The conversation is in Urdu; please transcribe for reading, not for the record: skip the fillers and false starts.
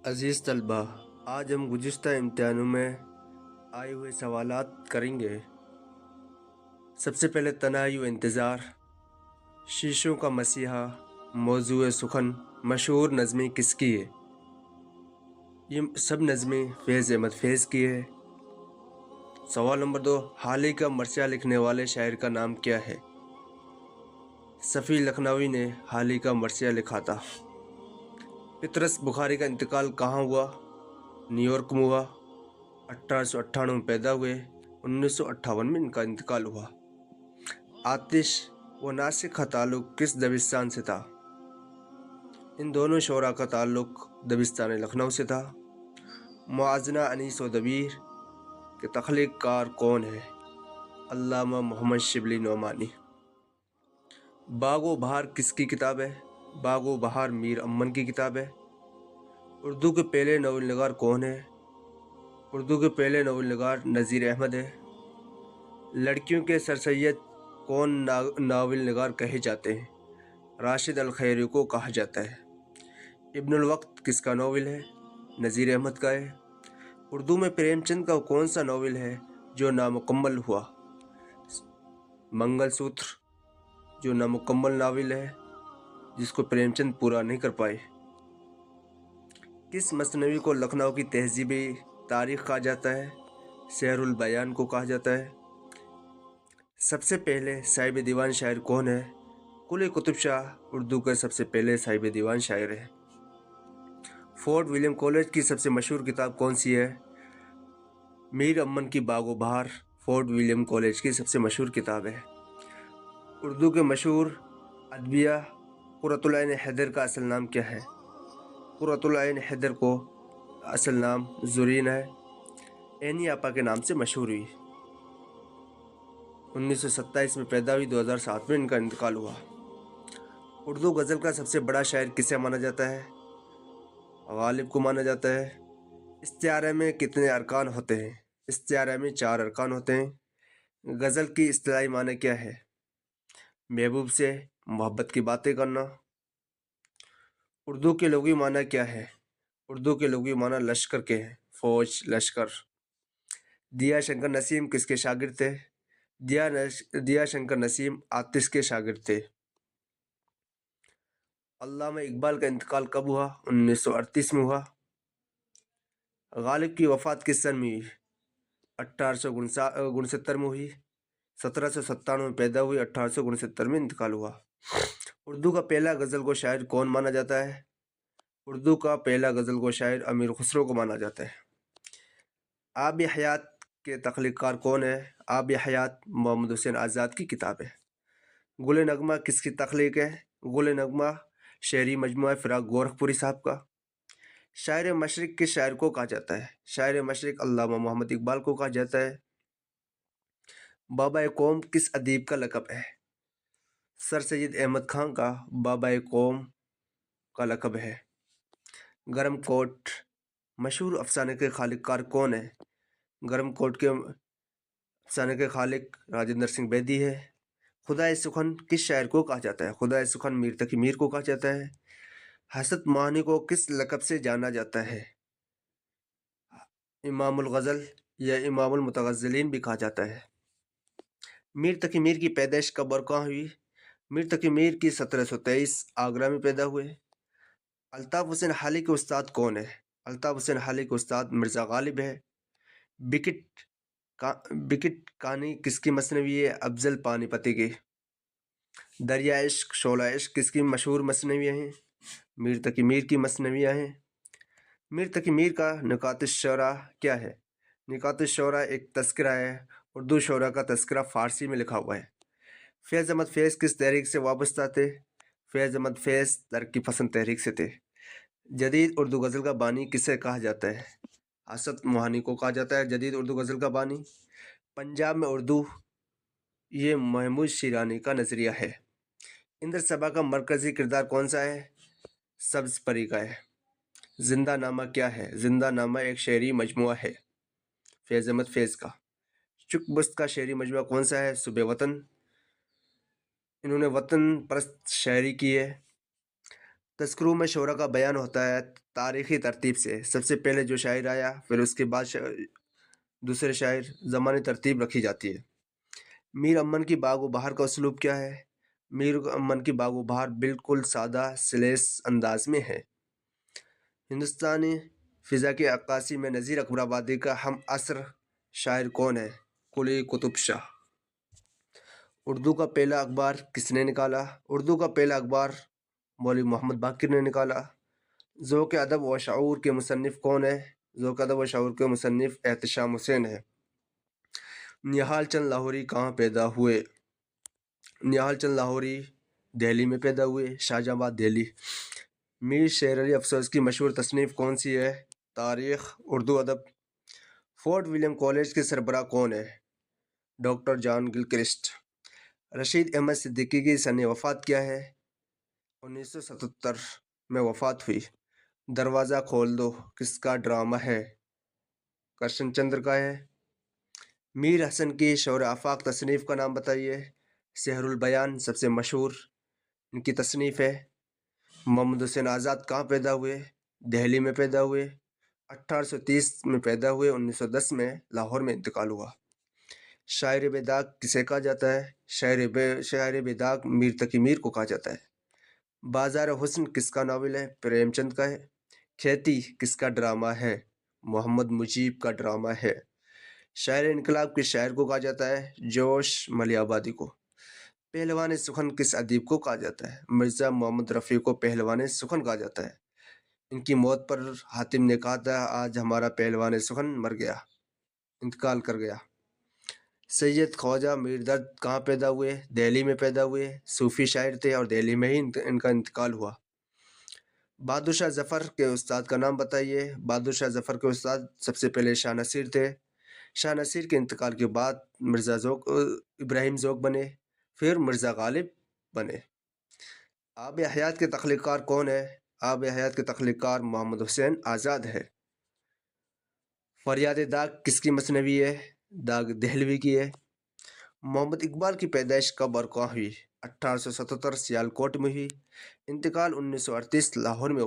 عزیز طلبہ، آج ہم گزشتہ امتحانوں میں آئے ہوئے سوالات کریں گے۔ سب سے پہلے تنہائی و انتظار، شیشوں کا مسیحا، موضوع سخن، مشہور نظمیں کس کی ہے؟ یہ سب نظمیں فیض احمد فیض کی ہے۔ سوال نمبر 2، حال ہی کا مرثیہ لکھنے والے شاعر کا نام کیا ہے؟ صفی لکھنوی نے حال ہی کا مرثیہ لکھا تھا۔ پطرس بخاری کا انتقال کہاں ہوا؟ نیو یارک میں ہوا۔ 1898 میں پیدا ہوئے، 1958 میں ان کا انتقال ہوا۔ آتش و ناسک کا تعلق کس دبستان سے تھا؟ ان دونوں شعراء کا تعلق دبستان لکھنؤ سے تھا۔ موازنہ انیس و دبیر کے تخلیق کار کون ہے؟ علامہ محمد شبلی نعمانی۔ باغ و بہار کس کی کتاب ہے؟ باغ و بہار میر امن کی کتاب ہے۔ اردو کے پہلے ناول نگار کون ہے؟ اردو کے پہلے ناول نگار نذیر احمد ہے۔ لڑکیوں کے سر سید کون ناول نگار کہے جاتے ہیں؟ راشد الخیری کو کہا جاتا ہے۔ ابن الوقت کس کا ناول ہے؟ نذیر احمد کا ہے۔ اردو میں پریم چند کا کون سا ناول ہے جو نامکمل ہوا؟ منگل سوتر، جو نامکمل ناول ہے جس کو پریم چند پورا نہیں کر پائے۔ کس مثنوی کو لکھنؤ کی تہذیبی تاریخ کہا جاتا ہے؟ سحر البیان کو کہا جاتا ہے۔ سب سے پہلے صاحب دیوان شاعر کون ہے؟ قلی قطب شاہ اردو کے سب سے پہلے صاحب دیوان شاعر ہیں۔ فورٹ ولیم کالج کی سب سے مشہور کتاب کون سی ہے؟ میر امن کی باغ و بہار فورٹ ولیم کالج کی سب سے مشہور کتاب ہے۔ اردو کے مشہور ادیبہ قرۃ العین حیدر کا اصل نام کیا ہے؟ قرۃ العین حیدر کو اصل نام زرین ہے، عینی آپا کے نام سے مشہور ہوئی۔ 1927 میں پیدا ہوئی، 2007 میں ان کا انتقال ہوا۔ اردو غزل کا سب سے بڑا شاعر کسے مانا جاتا ہے؟ غالب کو مانا جاتا ہے۔ استعارہ میں کتنے ارکان ہوتے ہیں؟ استعارہ میں 4 ارکان ہوتے ہیں۔ غزل کی اصطلاحی معنی کیا ہے؟ محبوب سے محبت کی باتیں کرنا۔ اردو کے لغوی معنی کیا ہے؟ اردو کے لغوی معنی لشکر کے ہیں، فوج، لشکر۔ دیا شنکر نسیم کس کے شاگرد تھے؟ دیا شنکر نسیم آتش کے شاگرد تھے۔ علامہ اقبال کا انتقال کب ہوا؟ 1938 میں ہوا۔ غالب کی وفات کس سن میں ہوئی؟ 1869 میں ہوئی۔ 1797 میں پیدا ہوئی، 1869 میں انتقال ہوا۔ اردو کا پہلا غزل گو شاعر کون مانا جاتا ہے؟ اردو کا پہلا غزل گو شاعر امیر خسرو کو مانا جاتا ہے۔ آب حیات کے تخلیق کار کون ہے؟ آب حیات محمد حسین آزاد کی کتاب ہے۔ گل نغمہ کس کی تخلیق ہے؟ گل نغمہ شعری مجموعہ فراق گورکھپوری صاحب کا۔ شاعر مشرق کس شاعر کو کہا جاتا ہے؟ شاعر مشرق علامہ محمد اقبال کو کہا جاتا ہے۔ بابا قوم کس ادیب کا لقب ہے؟ سر سید احمد خان کا بابا قوم کا لقب ہے۔ گرم کوٹ مشہور افسانے کے خالق کار کون ہے؟ گرم کوٹ کے افسانے کے خالق راجندر سنگھ بیدی ہے۔ خدائے سخن کس شاعر کو کہا جاتا ہے؟ خدائے سخن میر تقی میر کو کہا جاتا ہے۔ حسرت مہانی کو کس لقب سے جانا جاتا ہے؟ امام الغزل یا امام المتغزلین بھی کہا جاتا ہے۔ میر تقی میر کی پیدائش کب اور کہاں ہوئی؟ میر تقی میر کی 1723 آگرہ میں پیدا ہوئے۔ الطاف حسین حالی کے استاد کون ہے؟ الطاف حسین حالی کے استاد مرزا غالب ہے۔ بکٹ کہانی کس کی مثنوی ہے؟ افضل پانی پتی کی۔ دریا عشق، شعلہ عشق کس کی مشہور مثنویاں ہیں؟ میر تقی میر کی مثنویاں ہیں۔ میر تقی میر کا نکات الشعراء کیا ہے؟ نکات الشعراء ایک تذکرہ ہے، اردو شعراء کا تذکرہ فارسی میں لکھا ہوا ہے۔ فیض احمد فیض کس تحریک سے وابستہ تھے؟ فیض احمد فیض ترقی پسند تحریک سے تھے۔ جدید اردو غزل کا بانی کسے کہا جاتا ہے؟ حسرت موہانی کو کہا جاتا ہے جدید اردو غزل کا بانی۔ پنجاب میں اردو، یہ محمود شیرانی کا نظریہ ہے۔ اندر صبا کا مرکزی کردار کون سا ہے؟ سبز پری کا ہے۔ زندہ نامہ کیا ہے؟ زندہ نامہ ایک شعری مجموعہ ہے، فیض احمد فیض کا۔ چک بست کا شعری مجموعہ کون سا ہے؟ صبح وطن۔ انہوں نے وطن پرست شاعری کی ہے۔ تذکروں میں شعرا کا بیان ہوتا ہے تاریخی ترتیب سے، سب سے پہلے جو شاعر آیا پھر اس کے بعد دوسرے شاعر، زمانی ترتیب رکھی جاتی ہے۔ میر امن کی باغ و بہار کا اسلوب کیا ہے؟ میر امن کی باغ و بہار بالکل سادہ سلیس انداز میں ہے۔ ہندوستانی فضا کی عکاسی میں نذیر اکبر آبادی کا ہم عصر شاعر کون ہے؟ قلی قطب شاہ۔ اردو کا پہلا اخبار کس نے نکالا؟ اردو کا پہلا اخبار مولوی محمد باقر نے نکالا۔ ذوق ادب و شعور کے مصنف کون ہے؟ ذوق ادب و شعور کے مصنف احتشام حسین ہے۔ نہال چند لاہوری کہاں پیدا ہوئے؟ نہال چند لاہوری دہلی میں پیدا ہوئے، شاہجہاں آباد دہلی۔ میر شیر علی افسوس کی مشہور تصنیف کون سی ہے؟ تاریخ، اردو ادب۔ فورٹ ولیم کالج کے سربراہ کون ہے؟ ڈاکٹر جان گلکرسٹ۔ رشید احمد صدیقی کی سن وفات کیا ہے؟ 1977 میں وفات ہوئی۔ دروازہ کھول دو کس کا ڈرامہ ہے؟ کرشن چندر کا ہے۔ میر حسن کی شور آفاق تصنیف کا نام بتائیے۔ سحر البیان سب سے مشہور ان کی تصنیف ہے۔ محمد حسین آزاد کہاں پیدا ہوئے؟ دہلی میں پیدا ہوئے، 1830 میں پیدا ہوئے، 1910 میں لاہور میں انتقال ہوا۔ شاعر بے داغ کسے کہا جاتا ہے؟ شاعر بے داغ میر تقی میر کو کہا جاتا ہے۔ بازار حسن کس کا ناول ہے؟ پریم چند کا ہے۔ کھیتی کس کا ڈرامہ ہے؟ محمد مجیب کا ڈرامہ ہے۔ شاعر انقلاب کس شاعر کو کہا جاتا ہے؟ جوش ملی آبادی کو۔ پہلوان سخن کس ادیب کو کہا جاتا ہے؟ مرزا محمد رفیع کو پہلوان سخن کہا جاتا ہے۔ ان کی موت پر حاتم نے کہا تھا آج ہمارا پہلوان سخن مر گیا، انتقال کر گیا۔ سید خواجہ میر درد کہاں پیدا ہوئے؟ دہلی میں پیدا ہوئے، صوفی شاعر تھے اور دہلی میں ہی ان کا انتقال ہوا۔ بہادر شاہ ظفر کے استاد کا نام بتائیے۔ بہادر شاہ ظفر کے استاد سب سے پہلے شاہ نصیر تھے۔ شاہ نصیر کے انتقال کے بعد مرزا ابراہیم ذوق بنے، پھر مرزا غالب بنے۔ آب حیات کے تخلیق کار کون ہے؟ آب حیات کے تخلیق کار محمد حسین آزاد ہے۔ فریاد داغ کس کی مصنوعی ہے؟ داغ دہلوی کی ہے۔ محمد اقبال کی پیدائش کب اور کہاں ہوئی؟ 1877 سیالکوٹ میں ہوئی، انتقال 1938 لاہور میں ہوا۔